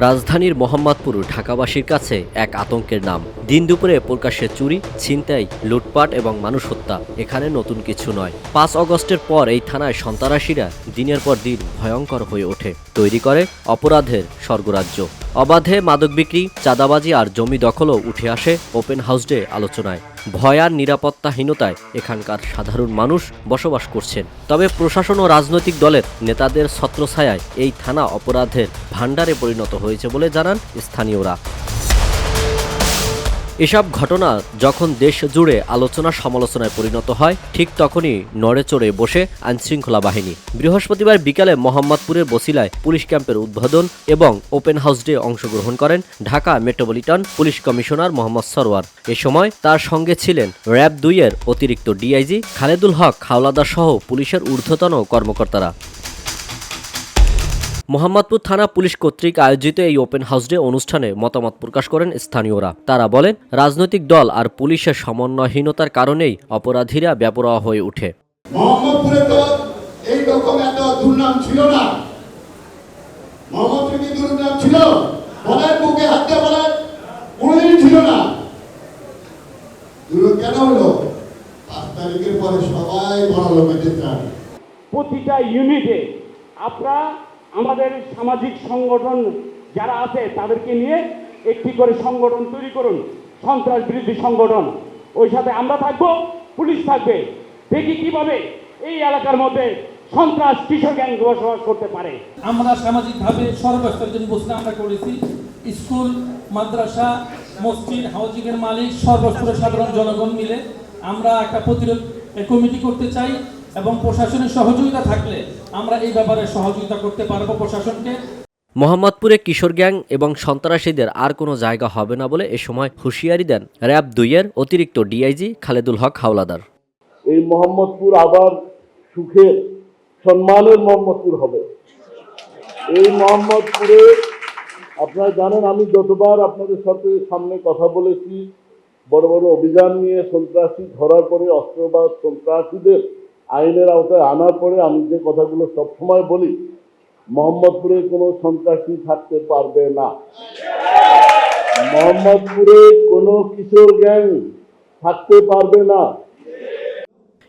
রাজধানীর মোহাম্মদপুর ঢাকাবাসীর কাছে এক আতঙ্কের নাম। দিন দুপুরে প্রকাশ্যে চুরি, ছিনতাই, লুটপাট এবং মানুষ হত্যা এখানে নতুন কিছু নয়। ৫ আগস্টের পর এই থানায় সন্ত্রাসীরা দিনের পর দিন ভয়ঙ্কর হয়ে ওঠে, তৈরি করে অপরাধের স্বর্গরাজ্য। অবাধে মাদক বিক্রি, চাঁদাবাজি আর জমি দখলও উঠে আসে ওপেন হাউস ডে আলোচনায়। ভয় আর নিরাপত্তাহীনতায় এখানকার সাধারণ মানুষ বসবাস করছেন। তবে প্রশাসন ও রাজনৈতিক দলের নেতাদের ছত্রছায়ায় এই থানা অপরাধের ভাণ্ডারে পরিণত হয়েছে বলে জানান স্থানীয়রা। এসব ঘটনা যখন দেশ জুড়ে আলোচনা সমালোচনায় পরিণত হয়, ঠিক তখনই নড়ে চড়ে বসে আইনশৃঙ্খলা বাহিনী। বৃহস্পতিবার বিকালে মোহাম্মদপুরের বছিলায় পুলিশ ক্যাম্পের উদ্বোধন এবং ওপেন হাউস ডে অংশগ্রহণ করেন Dhaka metropolitan police commissioner Mohammad Sarwar. এ সময় তার সঙ্গে ছিলেন র্যাব ২-এর অতিরিক্ত ডিআইজি খালেদুল হক হাওলাদার সহ পুলিশের ঊর্ধ্বতন কর্মকর্তারা। মোহাম্মদপুর থানা পুলিশ কর্তৃক আয়োজিত এই ওপেন হাউস ডে অনুষ্ঠানে মতামত প্রকাশ করেন স্থানীয়রা। তারা বলেন, রাজনৈতিক দল আর পুলিশের সমন্বয়হীনতার কারণেই অপরাধীরা বেপরোয়া হয়ে ওঠে। মোহাম্মদপুরে তো এই রকম এত দুর্নাম ছিল না। মোহাম্মদপুরে কি দুর্নাম ছিল? বলেন, বুকে হাত দিয়ে বলেন, কোনোদিন ছিল না। কেন হলো? ৫ তারিখের পরে সবাই বড় মেতে চান। প্রতিটা ইউনিটে আপনারা আমাদের সামাজিক সংগঠন যারা আছে তাদেরকে নিয়ে একটি করে সংগঠন তৈরি করুন, সন্ত্রাস বিরোধী সংগঠন। ওই সাথে আমরা থাকবো, পুলিশ থাকবে। দেখি কিভাবে এই এলাকার মধ্যে সন্ত্রাস কিশোর গ্যাং বসবাস করতে পারে। আমরা সামাজিকভাবে সর্বস্তরের জন্য বসে আমরা করেছি। স্কুল, মাদ্রাসা, মসজিদ, হাউজিংয়ের মালিক, সর্বস্তরের সাধারণ জনগণ মিলে আমরা একটা প্রতিরোধ কমিটি করতে চাই এবং প্রশাসনের সহযোগিতা থাকলে আমরা এই ব্যাপারে সহযোগিতা করতে পারবো প্রশাসনকে। মোহাম্মদপুরে কিশোর গ্যাং এবং সন্ত্রাসীদের আর কোনো জায়গা হবে না বলে এ সময় হুঁশিয়ারি দেন র্যাব ২-এর অতিরিক্ত ডিআইজি খালেদুল হক হাওলাদার। এই মোহাম্মদপুর আবার সুখের, সম্মানের মোহাম্মদপুর হবে। এই মোহাম্মদপুরে আপনারা জানেন, আমি যতবার আপনাদের সাথে সামনে কথা বলেছি, বড় বড় অভিযান নিয়ে সন্ত্রাসী ধরার পরে, অস্ত্রবাদ সন্ত্রাসীদের আইনের আওতায় আনার পরে আমি যে কথাগুলো সবসময় বলি, মোহাম্মদপুরে কোনো সন্ত্রাসী থাকতে পারবে না। মোহাম্মদপুরে কোনো কিশোর গ্যাং থাকতে পারবে না।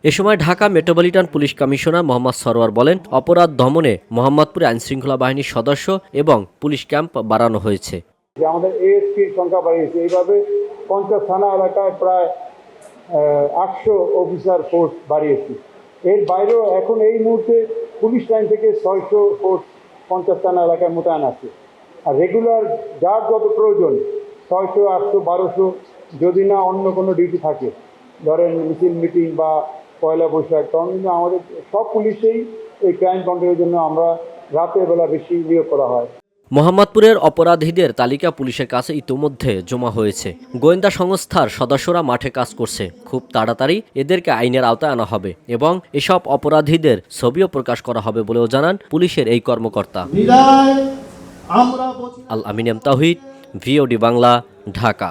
এ সময় Dhaka metropolitan police commissioner Mohammad Sarwar বলেন, অপরাধ দমনে মোহাম্মদপুরে আইনশৃঙ্খলা বাহিনীর সদস্য এবং পুলিশ ক্যাম্প বাড়ানো হয়েছে। আমাদের এএসপির সংখ্যা বাড়িয়েছে। এইভাবে ৫০ থানা এলাকায় প্রায় ৮০০ অফিসার ফোর্স বাড়িয়েছি। এর বাইরেও এখন এই মুহূর্তে পুলিশ লাইন থেকে ৬০০ ফোর্স ৫০ থানা এলাকায় মোতায়েন আছে। আর রেগুলার যার যত প্রয়োজন ৬০০, ৮০০, ১২০০, যদি না অন্য কোনো ডিউটি থাকে, ধরেন মিছিল মিটিং বা পয়লা বৈশাখ, তখন কিন্তু আমাদের সব পুলিশেই এই ক্রাইম কন্ট্রোলের জন্য আমরা রাতের বেলা বেশি নিয়োগ করা হয়। মোহাম্মদপুরের অপরাধীদের তালিকা পুলিশের কাছে ইতোমধ্যে জমা হয়েছে। গোয়েন্দা সংস্থার সদস্যরা মাঠে কাজ করছে। খুব তাড়াতাড়ি এদেরকে আইনের আওতায় আনা হবে এবং এসব অপরাধীদের ছবিও প্রকাশ করা হবে বলেও জানান পুলিশের এই কর্মকর্তা। আমরা আল আমিন এম তাওহীদ, ভিওডি বাংলা, ঢাকা।